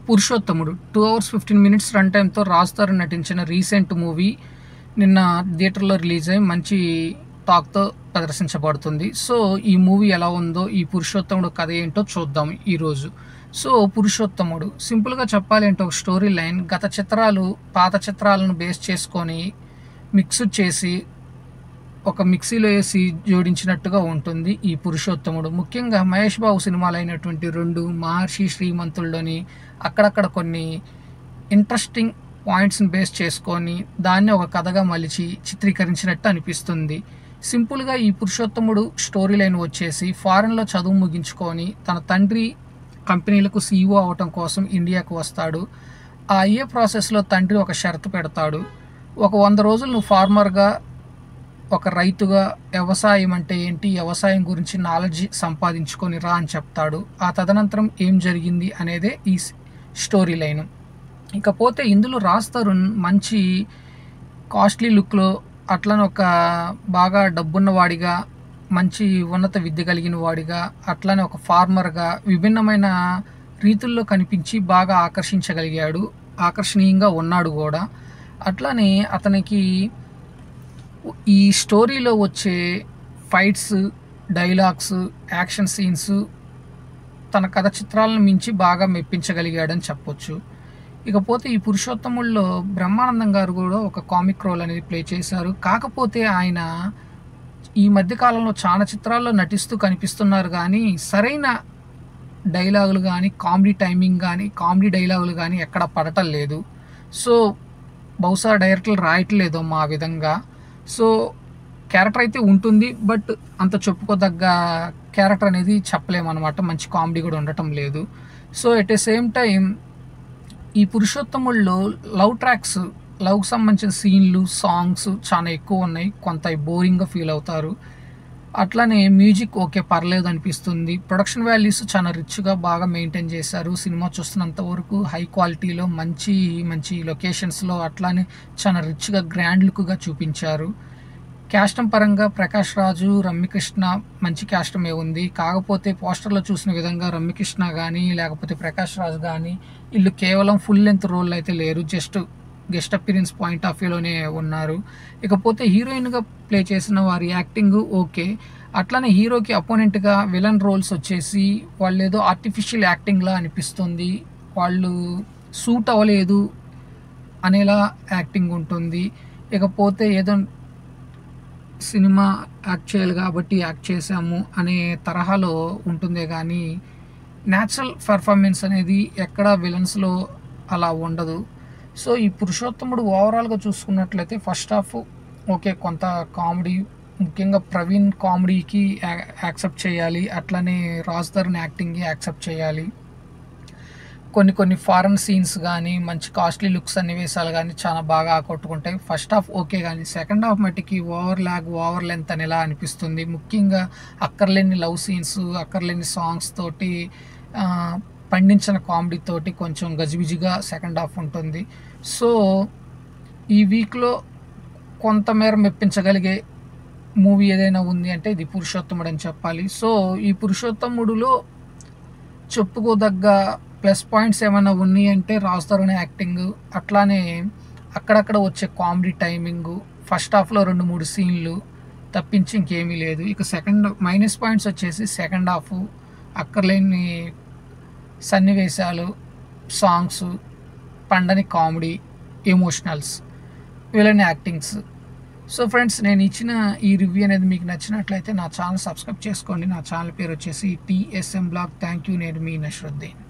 పురుషోత్తముడు 2 hours 15 minutes run టైమ్‌తో రాజ్ తరుణ్ నటించిన రీసెంట్ మూవీ నిన్న థియేటర్‌లో రిలీజ్ అయ్యి మంచి టాక్‌తో ప్రదర్శించబడుతుంది. సో, ఈ మూవీ ఎలా ఉందో, ఈ పురుషోత్తముడు కథ ఏంటో చూద్దాం ఈరోజు. సో, పురుషోత్తముడు సింపుల్‌గా చెప్పాలి అంటే ఒక స్టోరీ లైన్ గత చిత్రాలు, పాత చిత్రాలను బేస్ చేసుకొని మిక్స్ చేసి ఒక మిక్సీలో వేసి జోడించినట్టుగా ఉంటుంది ఈ పురుషోత్తముడు. ముఖ్యంగా మహేష్ బాబు సినిమాలైనటువంటి 2, మహర్షి, శ్రీమంతుల్లోని అక్కడక్కడ కొన్ని ఇంట్రెస్టింగ్ పాయింట్స్ని బేస్ చేసుకొని దాన్ని ఒక కథగా మలిచి చిత్రీకరించినట్టు అనిపిస్తుంది. సింపుల్గా ఈ పురుషోత్తముడు స్టోరీ లైన్ వచ్చేసి ఫారెన్లో చదువు ముగించుకొని తన తండ్రి కంపెనీలకు CEO అవటం కోసం ఇండియాకు వస్తాడు. ఆ అయ్యే ప్రాసెస్లో తండ్రి ఒక షరతు పెడతాడు. ఒక 100 రోజులు నువ్వు ఫార్మర్గా, ఒక రైతుగా వ్యవసాయం అంటే ఏంటి, వ్యవసాయం గురించి నాలెడ్జ్ సంపాదించుకొని రా అని చెప్తాడు. ఆ తదనంతరం ఏం జరిగింది అనేదే ఈ స్టోరీ లైను. ఇకపోతే ఇందులో రాజ్ తరుణ్ మంచి కాస్ట్లీ లుక్లో, అట్లనే ఒక బాగా డబ్బున్నవాడిగా, మంచి ఉన్నత విద్య కలిగిన వాడిగా, అట్లనే ఒక ఫార్మర్గా విభిన్నమైన రీతుల్లో కనిపించి బాగా ఆకర్షించగలిగాడు. ఆకర్షణీయంగా ఉన్నాడు కూడా. అట్లనే అతనికి ఈ స్టోరీలో వచ్చే ఫైట్స్, డైలాగ్స్, యాక్షన్ సీన్స్ తన కథ చిత్రాలను మించి బాగా మెప్పించగలిగాడని చెప్పొచ్చు. ఇకపోతే ఈ పురుషోత్తముల్లో బ్రహ్మానందం గారు కూడా ఒక కామిక్ రోల్ అనేది ప్లే చేశారు. కాకపోతే ఆయన ఈ మధ్యకాలంలో చాలా చిత్రాల్లో నటిస్తూ కనిపిస్తున్నారు కానీ సరైన డైలాగులు కానీ, కామెడీ టైమింగ్ కానీ, కామెడీ డైలాగులు కానీ ఎక్కడ పడటం లేదు. సో, బహుశా డైరెక్టర్లు రాయట్లేదో మా విధంగా. సో, క్యారెక్టర్ అయితే ఉంటుంది, బట్ అంత చెప్పుకోదగ్గ క్యారెక్టర్ అనేది చెప్పలేమన్నమాట. మంచి కామెడీ కూడా ఉండటం లేదు. So, at a same time ఈ పురుషోత్తముల్లో లవ్కి సంబంధించిన సీన్లు, సాంగ్స్ చాలా ఎక్కువ ఉన్నాయి. కొంత బోరింగ్గా ఫీల్ అవుతారు. అట్లనే మ్యూజిక్ ఓకే, పర్లేదు అనిపిస్తుంది. ప్రొడక్షన్ వాల్యూస్ చాలా రిచ్గా బాగా మెయింటైన్ చేశారు. సినిమా చూస్తున్నంత వరకు హై క్వాలిటీలో మంచి మంచి లొకేషన్స్లో అట్లానే చాలా రిచ్గా, గ్రాండ్ లుక్గా చూపించారు. క్యాస్టం పరంగా ప్రకాష్ రాజు, రమ్యకృష్ణ మంచి క్యాస్టమే ఉంది. కాకపోతే పోస్టర్లో చూసిన విధంగా రమ్యకృష్ణ కానీ, లేకపోతే ప్రకాష్ రాజు కానీ వీళ్ళు కేవలం ఫుల్ లెంత్ రోల్ అయితే లేరు. Just guest appearance point of వ్యూలోనే ఉన్నారు. ఇకపోతే హీరోయిన్గా ప్లే చేసిన వారి యాక్టింగ్ ఓకే. అట్లానే హీరోకి అపోనెంట్గా విలన్ రోల్స్ వచ్చేసి వాళ్ళు ఏదో ఆర్టిఫిషియల్ యాక్టింగ్లా అనిపిస్తుంది. వాళ్ళు సూట్ అవ్వలేదు అనేలా యాక్టింగ్ ఉంటుంది. ఇకపోతే ఏదో సినిమా యాక్ట్ చేయాలి కాబట్టి యాక్ట్ చేశాము అనే తరహాలో ఉంటుందే కానీ న్యాచురల్ పర్ఫార్మెన్స్ అనేది ఎక్కడ విలన్స్లో అలా ఉండదు. సో, ఈ పురుషోత్తముడు ఓవరాల్గా చూసుకున్నట్లయితే ఫస్ట్ హాఫ్ ఓకే, కొంత కామెడీ, ముఖ్యంగా ప్రవీణ్ కామెడీకి యాక్సెప్ట్ చేయాలి. అట్లనే రాజ్ తరుణ్ యాక్టింగ్కి యాక్సెప్ట్ చేయాలి. కొన్ని ఫారెన్ సీన్స్ కానీ, మంచి కాస్ట్లీ లుక్స్ సన్నివేశాలు కానీ చాలా బాగా ఆకట్టుకుంటాయి. ఫస్ట్ హాఫ్ ఓకే కానీ సెకండ్ హాఫ్ మట్టికి ఓవర్ లెంత్ అని ఎలా అనిపిస్తుంది. ముఖ్యంగా అక్కర్లేని లవ్ సీన్స్, అక్కర్లేని సాంగ్స్ తోటి, పండించిన కామెడీ తోటి కొంచెం గజిబిజిగా సెకండ్ హాఫ్ ఉంటుంది. సో, ఈ వీక్లో కొంతమేర మెప్పించగలిగే మూవీ ఏదైనా ఉంది అంటే ఇది పురుషోత్తముడు అని చెప్పాలి. సో, ఈ పురుషోత్తముడులో చెప్పుకోదగ్గ ప్లస్ పాయింట్స్ ఏమైనా ఉన్నాయి అంటే రాజ్ తరుణ్ యాక్టింగ్, అట్లానే అక్కడక్కడ వచ్చే కామెడీ టైమింగు, ఫస్ట్ హాఫ్లో 2-3 సీన్లు తప్పించి ఇంకేమీ లేదు. ఇక మైనస్ పాయింట్స్ వచ్చేసి సెకండ్ హాఫ్ అక్కర్లేని సన్నివేశాలు, సాంగ్స్, పండని comedy, emotionals, villain actings. So friends, నేను ఇచ్చిన ఈ రివ్యూ అనేది మీకు నచ్చినట్లయితే నా ఛానల్ సబ్స్క్రైబ్ చేసుకోండి. నా ఛానల్ పేరు వచ్చేసి TSM బ్లాగ్. Thank you. నేను మీ నష్రుద్దీన్.